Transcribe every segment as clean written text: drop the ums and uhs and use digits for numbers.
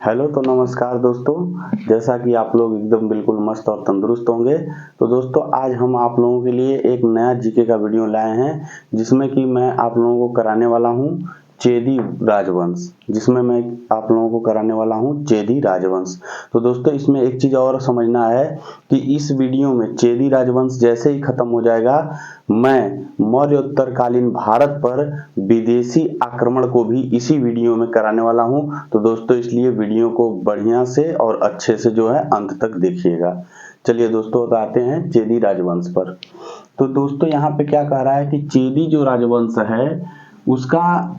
Hello तो नमस्कार दोस्तों। जैसा कि आप लोग एकदम बिल्कुल मस्त और तंदुरुस्त होंगे, तो दोस्तों आज हम आप लोगों के लिए एक नया जीके का वीडियो लाए हैं, जिसमें कि मैं आप लोगों को कराने वाला हूं चेदी राजवंश। तो दोस्तों इसमें एक चीज़ और समझना है कि इस वीडियो में चेदी राजवंश जैसे ही खत्म हो जाएगा, मैं मौर्योत्तरकालीन भारत पर विदेशी आक्रमण को भी इसी वीडियो में कराने वाला हूं। तो दोस्तों इसलिए वीडियो को बढ़िया से और अच्छे से जो है अंत तक देखिएगा। चलिए दोस्तों आते हैं चेदी राजवंश पर। तो दोस्तों यहाँ पे क्या कह रहा है कि चेदी जो राजवंश है उसका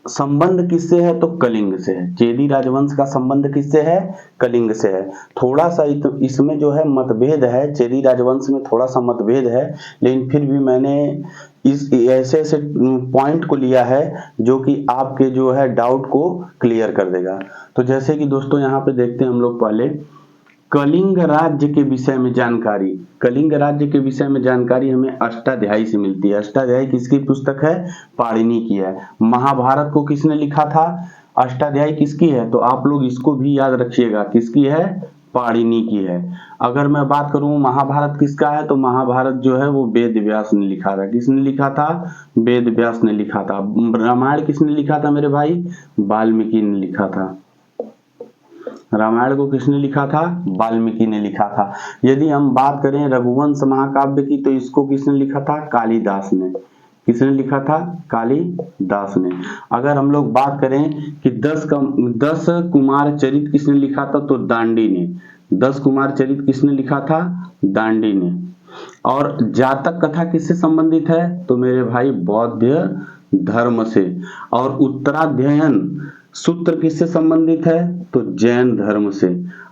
संबंध किससे है, तो कलिंग से है। चेदी राजवंश का संबंध किससे है, कलिंग से है। थोड़ा सा इसमें जो है मतभेद है, चेदी राजवंश में थोड़ा सा मतभेद है, लेकिन फिर भी मैंने इस ऐसे ऐसे पॉइंट को लिया है जो कि आपके जो है डाउट को क्लियर कर देगा। तो जैसे कि दोस्तों यहाँ पे देखते हैं हम लोग पहले कलिंग राज्य के विषय में जानकारी। कलिंग राज्य के विषय में जानकारी हमें अष्टाध्यायी से मिलती है। अष्टाध्यायी किसकी पुस्तक है, पाणिनि की है। महाभारत को किसने लिखा था, अष्टाध्यायी किसकी है, तो आप लोग इसको भी याद रखिएगा, किसकी है, पाणिनि की है। अगर मैं बात करूं महाभारत किसका है, तो महाभारत जो है वो वेद व्यास ने लिखा था। किसने लिखा था, वेद व्यास ने लिखा था। रामायण किसने लिखा था मेरे भाई, वाल्मीकि ने लिखा था। रामायण को किसने लिखा था, वाल्मीकि ने लिखा था। यदि हम बात करें रघुवंश महाकाव्य की, तो इसको किसने लिखा था, कालिदास ने। किसने लिखा था, कालिदास ने। अगर हम लोग बात करें कि 10 कुमार चरित किसने लिखा था, तो दांडी ने। 10 कुमार चरित किसने लिखा था, दांडी ने। और जातक कथा किससे संबंधित है, तो मेरे भाई बौद्ध धर्म से। और उत्तराध्ययन सूत्र किससे संबंधित है, तो जैन धर्म से।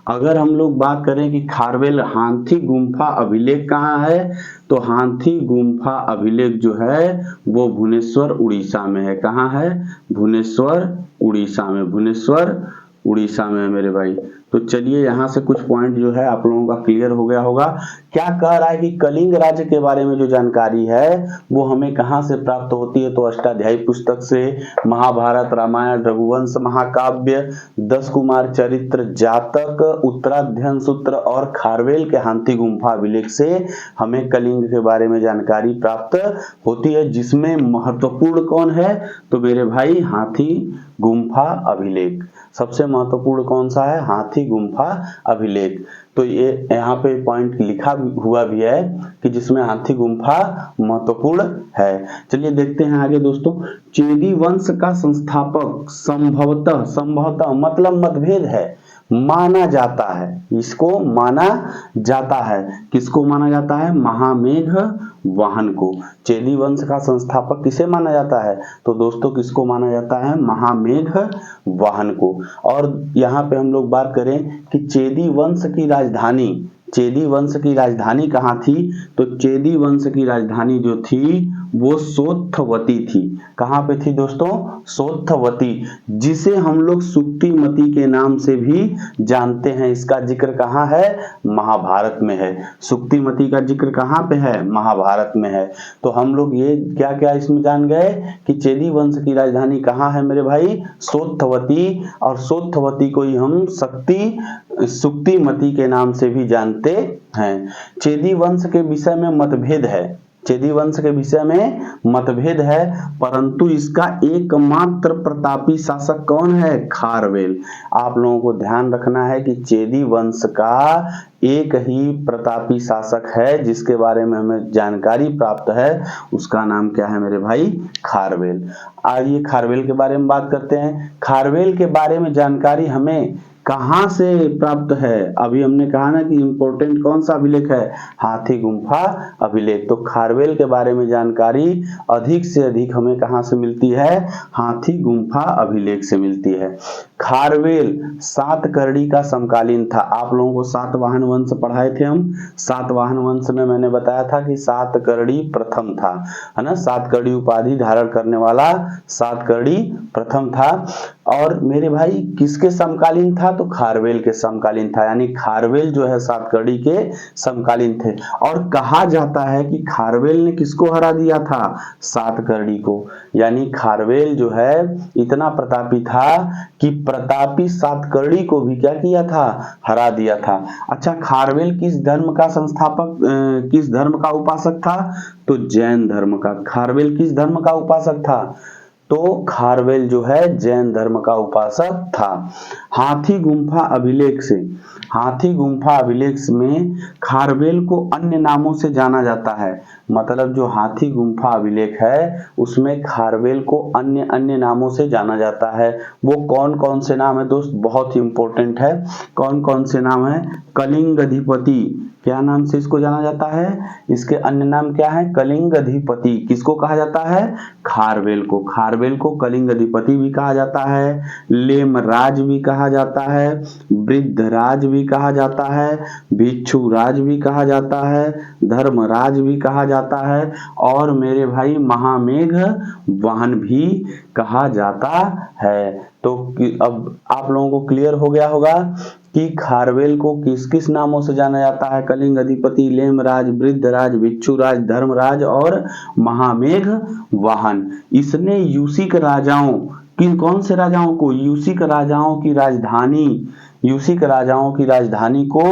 अगर हम लोग बात करें कि खारवेल हाथी गुम्फा अभिलेख कहाँ है, तो हाथी गुम्फा अभिलेख जो है वो भुवनेश्वर उड़ीसा में है। कहाँ है, भुवनेश्वर उड़ीसा में। भुवनेश्वर उड़ीसा में है मेरे भाई। तो चलिए यहाँ से कुछ पॉइंट जो है आप लोगों का क्लियर हो गया होगा। क्या कह रहा है कि कलिंग राज्य के बारे में जो जानकारी है वो हमें कहाँ से प्राप्त होती है, तो अष्टाध्यायी पुस्तक से, महाभारत, रामायण, रघुवंश महाकाव्य, 10 कुमार चरित्र, जातक, उत्तराध्ययन सूत्र और खारवेल के हाथी गुम्फा अभिलेख से हमें कलिंग के बारे में जानकारी प्राप्त होती है। जिसमें महत्वपूर्ण कौन है, तो मेरे भाई हाथी गुम्फा अभिलेख सबसे महत्वपूर्ण कौन सा है, हाथी गुम्फा अभिलेख। तो ये यहाँ पे पॉइंट लिखा हुआ भी है कि जिसमें हाथी गुम्फा महत्वपूर्ण है। चलिए देखते हैं आगे दोस्तों। चेदी वंश का संस्थापक संभवतः मतलब मतभेद है, माना जाता है। इसको माना जाता है, किसको माना जाता है, महामेघ वाहन को। चेदी वंश का संस्थापक किसे माना जाता है, तो दोस्तों किसको माना जाता है, महामेघ वाहन को। और यहाँ पे हम लोग बात करें कि चेदी वंश की राजधानी, चेदी वंश की राजधानी कहाँ थी, तो चेदी वंश की राजधानी जो थी वो सोत्थवती थी। कहाँ पे थी दोस्तों, सोत्थवती, जिसे हम लोग सुक्तिमती के नाम से भी जानते हैं। इसका जिक्र कहाँ है, महाभारत में है। सुक्तिमती का जिक्र कहाँ पे है, महाभारत में है। तो हम लोग ये क्या क्या इसमें जान गए कि चेदी वंश की राजधानी कहाँ है मेरे भाई, सोत्थवती। और सोत्थवती को ही हम सुक्तिमती के नाम से भी जानते हैं। चेदी वंश के विषय में मतभेद है, चेदी वंश के विषय में मतभेद है, परंतु इसका एकमात्र प्रतापी शासक कौन है, खारवेल। आप लोगों को ध्यान रखना है कि चेदी वंश का एक ही प्रतापी शासक है जिसके बारे में हमें जानकारी प्राप्त है, उसका नाम क्या है मेरे भाई, खारवेल। आइए खारवेल के बारे में बात करते हैं। खारवेल के बारे में जानकारी हमें कहां से प्राप्त है, अभी हमने कहा ना कि इंपॉर्टेंट कौन सा अभिलेख है, हाथी गुम्फा अभिलेख। तो खारवेल के बारे में जानकारी अधिक से अधिक हमें कहां से मिलती है, हाथी गुम्फा अभिलेख से मिलती है। खारवेल सातकर्णी का समकालीन था। आप लोगों को सातवाहन वंश पढ़ाए थे हम। सातवाहन वंश में मैंने बताया था कि सातकर्णी प्रथम था, है ना, सातकर्णी उपाधि धारण करने वाला सातकर्णी प्रथम था। और मेरे भाई किसके समकालीन था, तो खारवेल के समकालीन था। यानी खारवेल जो है सातकर्णी के समकालीन थे। और कहा जाता है कि खारवेल ने किसको हरा दिया था, सातकर्णी को। यानी खारवेल जो है इतना प्रतापी था कि प्रतापी सातकर्णी को भी क्या किया था, हरा दिया था। अच्छा, खारवेल किस धर्म का संस्थापक, किस धर्म का उपासक था, तो जैन धर्म का। खारवेल किस धर्म का उपासक था, तो खारवेल जो है जैन धर्म का उपासक था। हाथी गुम्फा अभिलेख से, हाथी गुम्फा अभिलेख में खारवेल को अन्य नामों से जाना जाता है। मतलब जो हाथी गुम्फा अभिलेख है उसमें खारवेल को अन्य अन्य नामों से जाना जाता है। वो कौन कौन से नाम है दोस्त, बहुत ही इंपॉर्टेंट है। कौन कौन से नाम है, कलिंग अधिपति, क्या नाम से इसको जाना जाता है, इसके अन्य नाम क्या है, कलिंग अधिपति। किसको कहा जाता है, खारवेल को। खारवेल को कलिंग अधिपति भी कहा जाता है, लेमराज भी कहा जाता है, वृद्धराज भी कहा जाता है, भिक्षुराज भी कहा जाता है, धर्मराज भी कहा जाता है, और मेरे भाई महामेघ वाहन भी कहा जाता है। तो अब आप लोगों को क्लियर हो गया होगा कि खारवेल को किस किस नामों से जाना जाता है, कलिंग अधिपति, लेमराज, वृद्धराज, भिक्षुराज, धर्मराज और महामेघ वाहन। इसने यूसिक राजाओं, किन कौन से राजाओं को, यूसिक राजाओं की राजधानी, यूसिक राजाओं की राजधानी को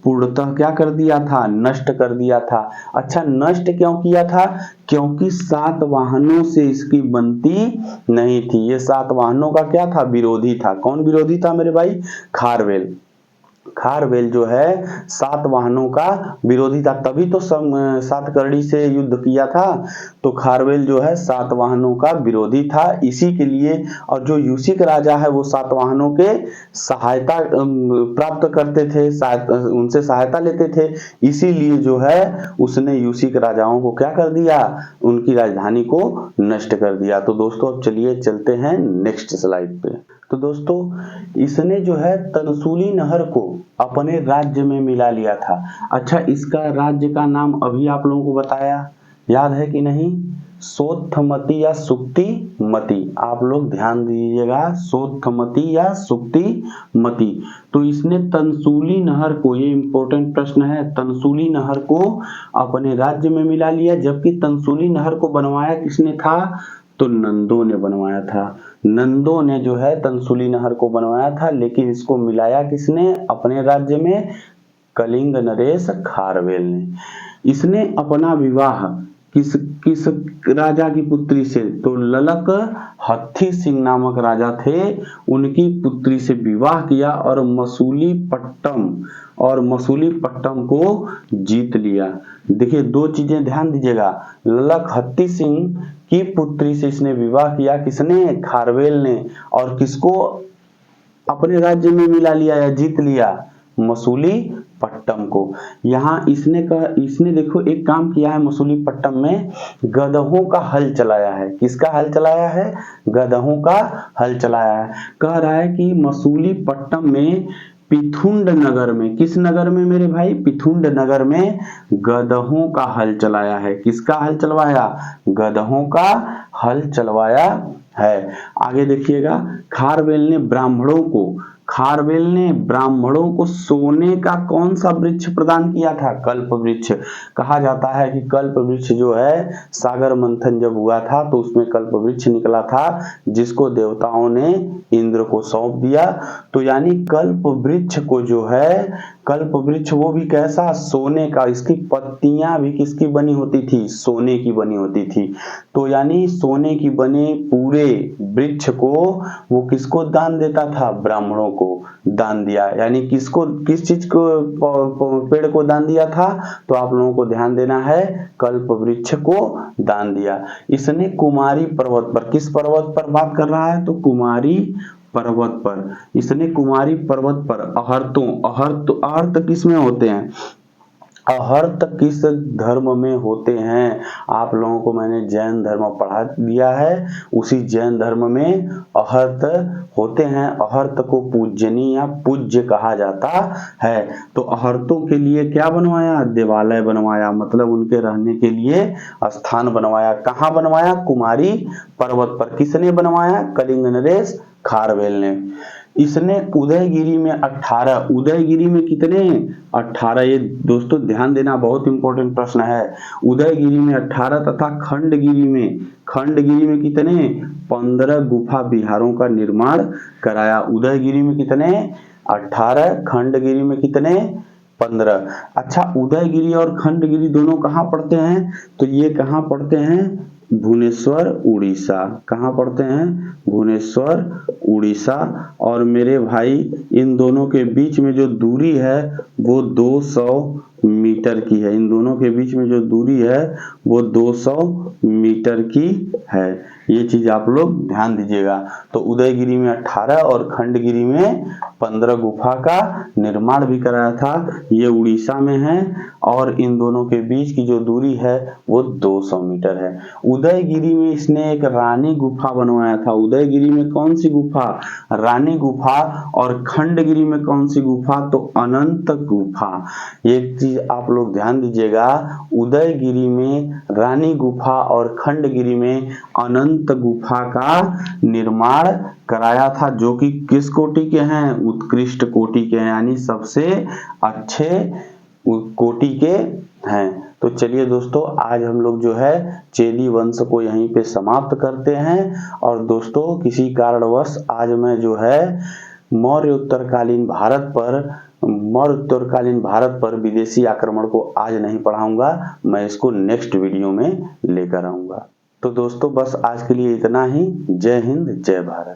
पूर्णतः क्या कर दिया था, नष्ट कर दिया था। अच्छा, नष्ट क्यों किया था, क्योंकि सातवाहनों से इसकी बनती नहीं थी। ये सातवाहनों का क्या था, विरोधी था। कौन विरोधी था मेरे भाई, खारवेल। खारवेल जो है सातवाहनों का विरोधी था, तभी तो सातकर्णी से युद्ध किया था। तो खारवेल जो है सातवाहनों का विरोधी था, इसी के लिए। और जो यूसिक राजा है वो सातवाहनों के सहायता प्राप्त करते थे, उनसे सहायता लेते थे, इसीलिए जो है उसने यूसिक राजाओं को क्या कर दिया, उनकी राजधानी को नष्ट कर दिया। तो दोस्तों अब चलिए चलते हैं नेक्स्ट स्लाइड पे। तो दोस्तों इसने जो है तनसूली नहर को अपने राज्य में मिला लिया था। अच्छा, इसका राज्य का नाम अभी आप लोगों को बताया, याद है कि नहीं, सोत्थमती या सुक्तिमती। आप लोग ध्यान दीजिएगा, सोत्थमती या सुक्तिमती। तो इसने तनसूली नहर को, ये इंपॉर्टेंट प्रश्न है, तनसूली नहर को अपने राज्य में मिला लिया। जबकि तनसूली नहर को बनवाया किसने था, तो नंदों ने बनवाया था। नंदों ने जो है तनसूली नहर को बनवाया था, लेकिन इसको मिलाया किसने अपने राज्य में, कलिंग नरेश खारवेल ने। इसने अपना विवाह किस किस राजा की पुत्री से, तो ललक हत्थी सिंह नामक राजा थे, उनकी पुत्री से विवाह किया और मसूलीपट्टम को जीत लिया। देखिए दो चीजें ध्यान दीजिएगा, ललक हत्थी सिंह की पुत्री से इसने विवाह किया, किसने, खारवेल ने, और किसको अपने राज्य में मिला लिया या जीत लिया, मसूलीपट्टम को। यहाँ इसने देखो एक काम किया है, मसूलीपट्टम में गधों का हल चलाया है। किसका हल चलाया है, गधों का हल चलाया है। कह रहा है कि मसूलीपट्टम में पिथुंड नगर में, किस नगर में मेरे भाई, पिथुंड नगर में गधों का हल चलाया है। किसका हल चलवाया, गधों का हल चलवाया है। आगे देखिएगा, खारवेल ने ब्राह्मणों को सोने का कौन सा वृक्ष प्रदान किया था, कल्प वृक्ष। कहा जाता है कि कल्प वृक्ष जो है, सागर मंथन जब हुआ था तो उसमें कल्प वृक्ष निकला था, जिसको देवताओं ने इंद्र को सौंप दिया। तो यानी कल्प वृक्ष को जो है, कल्प वृक्ष वो भी कैसा, सोने का। इसकी पत्तियां भी किसकी बनी होती थी, सोने की बनी होती थी। तो यानी सोने की बने पूरे वृक्ष को वो किसको दान देता था, ब्राह्मणों को दान दिया। यानी किसको, किस चीज को, पेड़ को दान दिया था, तो आप लोगों को ध्यान देना है, कल्प वृक्ष को दान दिया। इसने कुमारी पर्वत पर, किस पर्वत पर बात कर रहा है, तो कुमारी पर्वत पर, इसने कुमारी पर्वत पर अहर्त किस में होते हैं, अहर्त किस धर्म में होते हैं। आप लोगों को मैंने जैन धर्म पढ़ा दिया है, उसी जैन धर्म में अहर्त होते हैं। अहर्त को पूजनीय या पूज्य कहा जाता है। तो अहर्तों के लिए क्या बनवाया, देवालय बनवाया, मतलब उनके रहने के लिए स्थान बनवाया। कहाँ बनवाया, कुमारी पर्वत पर। किसने बनवाया, कलिंग नरेश खारवेल ने। इसने उदयगिरी में 18, उदयगिरी में कितने 18, ये दोस्तों ध्यान देना बहुत इंपॉर्टेंट प्रश्न है। उदयगिरी में 18 तथा खंडगिरी में कितने 15 गुफा विहारों का निर्माण कराया। उदयगिरी में कितने 18, खंडगिरी में कितने 15। अच्छा, उदयगिरी और खंडगिरी दोनों कहाँ पड़ते हैं? तो ये कहाँ पड़ते हैं? भुवनेश्वर उड़ीसा। कहाँ पड़ते हैं? भुवनेश्वर उड़ीसा। और मेरे भाई इन दोनों के बीच में जो दूरी है वो 200 मीटर की है। इन दोनों के बीच में जो दूरी है वो 200 मीटर की है। ये चीज आप लोग ध्यान दीजिएगा। तो उदयगिरी में 18 और खंडगिरी में 15 गुफा का निर्माण भी कराया था। ये उड़ीसा में है और इन दोनों के बीच की जो दूरी है वो 200 मीटर है। उदयगिरी में इसने एक रानी गुफा बनवाया था। उदयगिरी में कौन सी गुफा? रानी गुफा। और खंडगिरी में कौन सी गुफा? तो अनंत गुफा। एक चीज आप लोग ध्यान दीजिएगा, उदयगिरी में रानी गुफा और खंडगिरी में अनंत गुफा का निर्माण कराया था, जो कि किस कोटि के हैं? उत्कृष्ट कोटि के हैं, यानी सबसे अच्छे कोटि के हैं। तो चलिए दोस्तों, आज हम लोग जो है चेदी वंश को यहीं पे समाप्त करते हैं। और दोस्तों किसी कारणवश आज मैं जो है मौर्य उत्तरकालीन भारत पर विदेशी आक्रमण को आज नहीं पढ़ाऊंगा, मैं इसको नेक्स्ट वीडियो में लेकर आऊंगा। तो दोस्तों बस आज के लिए इतना ही। जय हिंद, जय भारत।